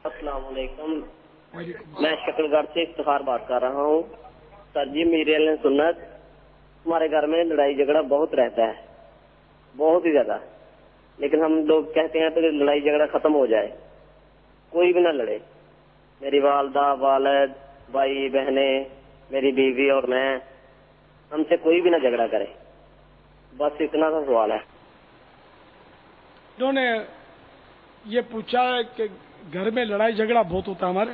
السلام علیکم، میں شکل گڑھ سے افتخار بات کر رہا ہوں۔ سر جی، میری سنت، ہمارے گھر میں لڑائی جھگڑا بہت رہتا ہے، بہت ہی زیادہ، لیکن ہم لوگ کہتے ہیں کہ لڑائی جھگڑا ختم ہو جائے، کوئی بھی نہ لڑے، میری والدہ، والد، بھائی بہنیں، میری بیوی اور میں، ہم سے کوئی بھی نہ جھگڑا کرے، بس اتنا سا سوال ہے۔ انہوں نے یہ پوچھا ہے کہ گھر میں لڑائی جھگڑا بہت ہوتا ہے ہمارے،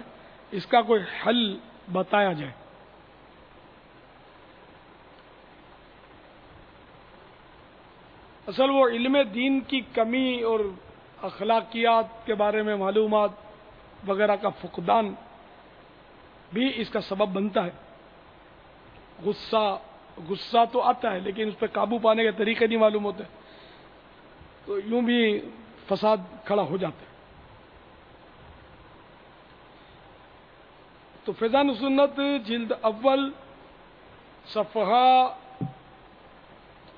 اس کا کوئی حل بتایا جائے۔ اصل وہ علم دین کی کمی اور اخلاقیات کے بارے میں معلومات وغیرہ کا فقدان بھی اس کا سبب بنتا ہے۔ غصہ تو آتا ہے لیکن اس پہ قابو پانے کے طریقے نہیں معلوم ہوتے، تو یوں بھی فساد کھڑا ہو جاتا ہے۔ تو فیضان سنت جلد اول صفحہ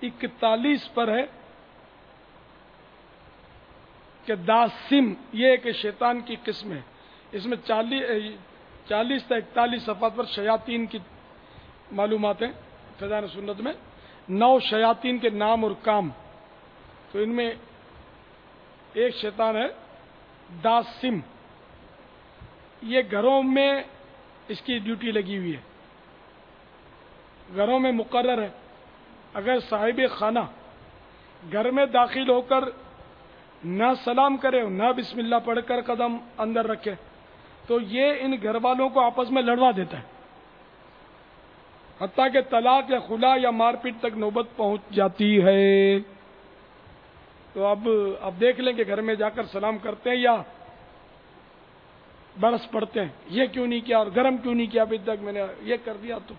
41 پر ہے کہ داسم یہ ایک شیطان کی قسم ہے۔ اس میں 40 تا 41 صفحات پر شیاطین کی معلومات ہیں۔ فیضان سنت میں 9 شیاطین کے نام اور کام، تو ان میں ایک شیطان ہے داسم، یہ گھروں میں اس کی ڈیوٹی لگی ہوئی ہے، گھروں میں مقرر ہے۔ اگر صاحب خانہ گھر میں داخل ہو کر نہ سلام کرے نہ بسم اللہ پڑھ کر قدم اندر رکھے تو یہ ان گھر والوں کو آپس میں لڑوا دیتا ہے، حتیٰ کہ طلاق یا خلا یا مار پیٹ تک نوبت پہنچ جاتی ہے۔ تو اب دیکھ لیں کہ گھر میں جا کر سلام کرتے ہیں یا برس پڑتے ہیں، یہ کیوں نہیں کیا اور گرم کیوں نہیں کیا ابھی تک، میں نے یہ کر دیا تو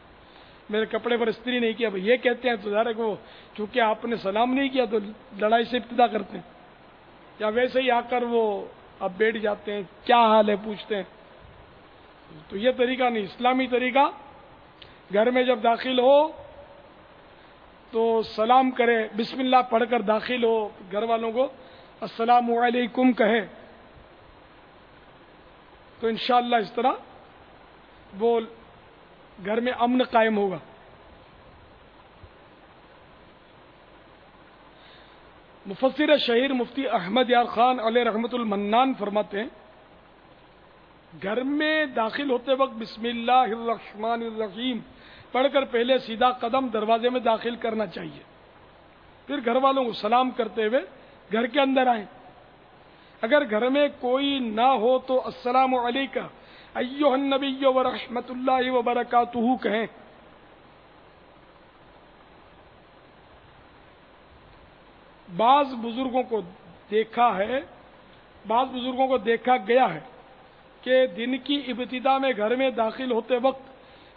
میرے کپڑے پر استری نہیں کیا، یہ کہتے ہیں تو ظاہر ہے کہ وہ چونکہ آپ نے سلام نہیں کیا تو لڑائی سے ابتدا کرتے ہیں، یا ویسے ہی آ کر وہ اب بیٹھ جاتے ہیں، کیا حال ہے پوچھتے ہیں۔ تو یہ طریقہ نہیں، اسلامی طریقہ گھر میں جب داخل ہو تو سلام کرے، بسم اللہ پڑھ کر داخل ہو، گھر والوں کو السلام علیکم کہے، تو انشاءاللہ اس طرح وہ گھر میں امن قائم ہوگا۔ مفسر شہیر مفتی احمد یار خان علیہ رحمت المنان فرماتے ہیں گھر میں داخل ہوتے وقت بسم اللہ الرحمن الرحیم پڑھ کر پہلے سیدھا قدم دروازے میں داخل کرنا چاہیے، پھر گھر والوں کو سلام کرتے ہوئے گھر کے اندر آئیں۔ اگر گھر میں کوئی نہ ہو تو السلام علیکم ایھا النبی ورحمۃ اللہ وبرکاتہ کہیں۔ بعض بزرگوں کو دیکھا گیا ہے کہ دن کی ابتدا میں گھر میں داخل ہوتے وقت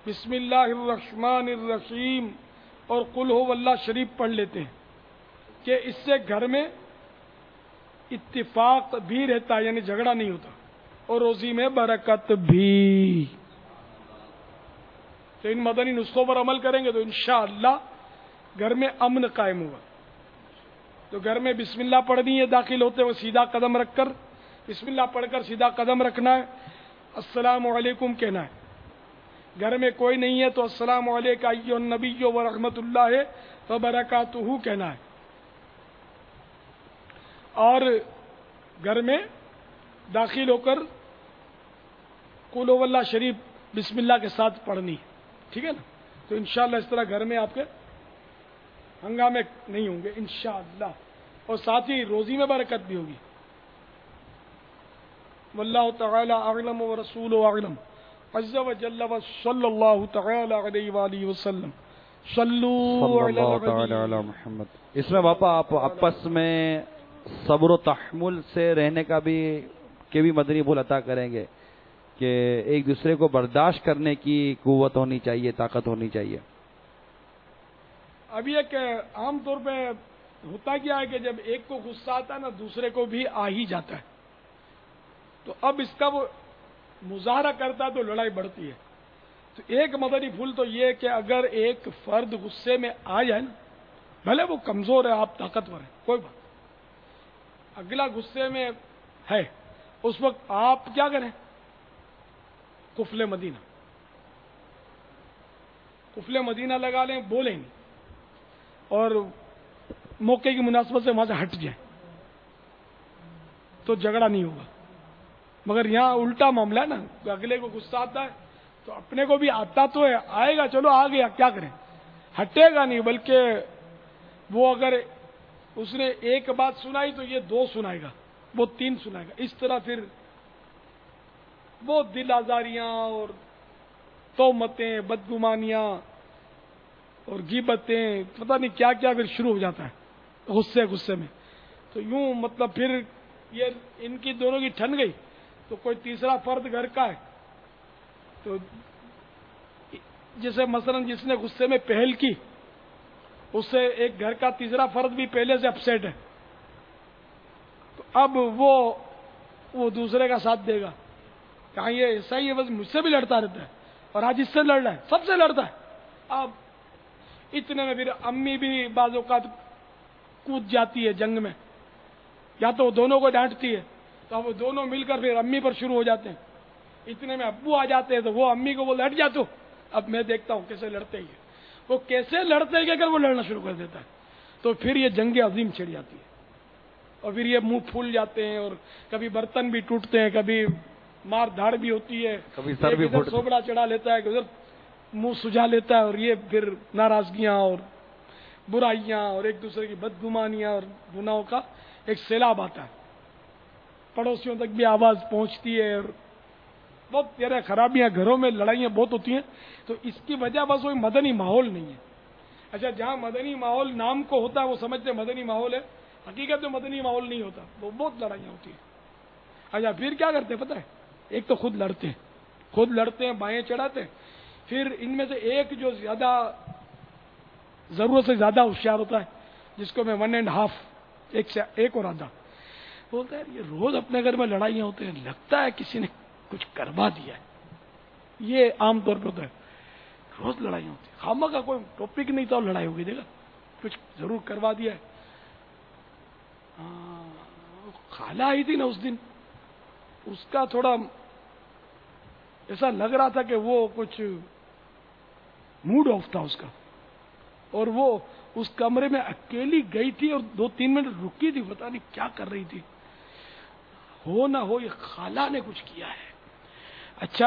بسم اللہ الرحمن الرحیم اور قل ھو اللہ شریف پڑھ لیتے ہیں کہ اس سے گھر میں اتفاق بھی رہتا ہے، یعنی جھگڑا نہیں ہوتا، اور روزی میں برکت بھی۔ تو ان مدنی نسخوں پر عمل کریں گے تو انشاءاللہ گھر میں امن قائم ہوگا۔ تو گھر میں بسم اللہ پڑھنی ہے، داخل ہوتے ہوئے سیدھا قدم رکھ کر بسم اللہ پڑھ کر سیدھا قدم رکھنا ہے، السلام علیکم کہنا ہے۔ گھر میں کوئی نہیں ہے تو السلام علیکم ایھا النبی ورحمۃ اللہ وبرکاتہ کہنا ہے، اور گھر میں داخل ہو کر قل ھو اللہ شریف بسم اللہ کے ساتھ پڑھنی ہے، ٹھیک ہے نا؟ تو انشاءاللہ اس طرح گھر میں آپ کے ہنگامے نہیں ہوں گے انشاءاللہ، اور ساتھ ہی روزی میں برکت بھی ہوگی۔ واللہ تعالی اعلم ورسولہ اعلم عز وجل وصلی اللہ تعالی علیہ وآلہ وسلم صلو علی محمد۔ اس میں باپا آپ آپس میں صبر و تحمل سے رہنے کا بھی مدنی پھول عطا کریں گے کہ ایک دوسرے کو برداشت کرنے کی قوت ہونی چاہیے، طاقت ہونی چاہیے۔ اب یہ کہ عام طور پہ ہوتا کیا ہے کہ جب ایک کو غصہ آتا ہے نا دوسرے کو بھی آ ہی جاتا ہے، تو اب اس کا وہ مظاہرہ کرتا ہے تو لڑائی بڑھتی ہے۔ تو ایک مدنی پھول تو یہ کہ اگر ایک فرد غصے میں آ جائے نا، بھلے وہ کمزور ہے آپ طاقتور ہیں، کوئی بات، اگلا غصے میں ہے اس وقت آپ کیا کریں؟ قفل مدینہ، قفل مدینہ لگا لیں، بولیں نہیں، اور موقع کی مناسبت سے وہاں سے ہٹ جائیں تو جھگڑا نہیں ہوگا۔ مگر یہاں الٹا معاملہ ہے نا، اگلے کو غصہ آتا ہے تو اپنے کو بھی آتا تو ہے، آئے گا، چلو آ گیا، کیا کریں، ہٹے گا نہیں، بلکہ وہ اگر اس نے ایک بات سنائی تو یہ 2 سنائے گا، وہ 3 سنائے گا، اس طرح پھر وہ دل آزاریاں اور تہمتیں، بدگمانیاں اور غیبتیں، پتہ نہیں کیا کیا پھر شروع ہو جاتا ہے غصے میں۔ تو یوں مطلب پھر یہ ان کی دونوں کی ٹھن گئی تو کوئی تیسرا فرد گھر کا ہے تو جسے مثلا جس نے غصے میں پہل کی، اس سے ایک گھر کا تیسرا فرد بھی پہلے سے اپسیٹ ہے، تو اب وہ دوسرے کا ساتھ دے گا، کہاں یہ ایسا ہی ہے، بس مجھ سے بھی لڑتا رہتا ہے اور آج اس سے لڑ رہا ہے، سب سے لڑتا ہے۔ اب اتنے میں پھر امی بھی بعض اوقات کود جاتی ہے جنگ میں، یا تو وہ دونوں کو ڈانٹتی ہے تو اب وہ دونوں مل کر پھر امی پر شروع ہو جاتے ہیں، اتنے میں ابو آ جاتے ہیں تو وہ امی کو بولتے ہٹ جا تو، اب میں دیکھتا ہوں کیسے لڑتے ہی ہے، وہ کیسے لڑتے کہ اگر وہ لڑنا شروع کر دیتا ہے تو پھر یہ جنگ عظیم چھڑ جاتی ہے، اور پھر یہ منہ پھول جاتے ہیں، اور کبھی برتن بھی ٹوٹتے ہیں، کبھی مار دھاڑ بھی ہوتی ہے، کبھی سر بھی ادھر سوبڑا چڑھا لیتا ہے، ادھر منہ سجا لیتا ہے، اور یہ پھر ناراضگیاں اور برائیاں اور ایک دوسرے کی بدگمانیاں اور گناہوں کا ایک سیلاب آتا ہے، پڑوسیوں تک بھی آواز پہنچتی ہے، اور بہت پیارے خرابیاں، گھروں میں لڑائیاں بہت ہوتی ہیں۔ تو اس کی وجہ بس کوئی مدنی ماحول نہیں ہے۔ اچھا، جہاں مدنی ماحول نام کو ہوتا ہے وہ سمجھتے ہیں مدنی ماحول ہے، حقیقت میں مدنی ماحول نہیں ہوتا، وہ بہت لڑائیاں ہوتی ہیں۔ اچھا، پھر کیا کرتے ہیں پتہ ہے؟ ایک تو خود لڑتے ہیں، بائیں چڑھاتے ہیں، پھر ان میں سے ایک جو زیادہ ضرورت سے زیادہ ہوشیار ہوتا ہے، جس کو میں 1.5 ایک اور آدھا بولتا ہے، یہ روز اپنے گھر میں لڑائیاں ہوتے ہیں، لگتا ہے کسی نے کچھ کروا دیا ہے۔ یہ عام طور پہ ہوتا ہے، روز لڑائیاں ہوتی ہیں، خامہ کا کوئی ٹاپک نہیں تھا اور لڑائی ہو گئی، دیکھا کچھ ضرور کروا دیا ہے۔ خالہ آئی تھی نا اس دن، اس کا تھوڑا ایسا لگ رہا تھا کہ وہ کچھ موڈ آف تھا اس کا، اور وہ اس کمرے میں اکیلی گئی تھی اور 2-3 منٹ رکی تھی، پتہ نہیں کیا کر رہی تھی، ہو نہ ہو یہ خالہ نے کچھ کیا ہے۔ اچھا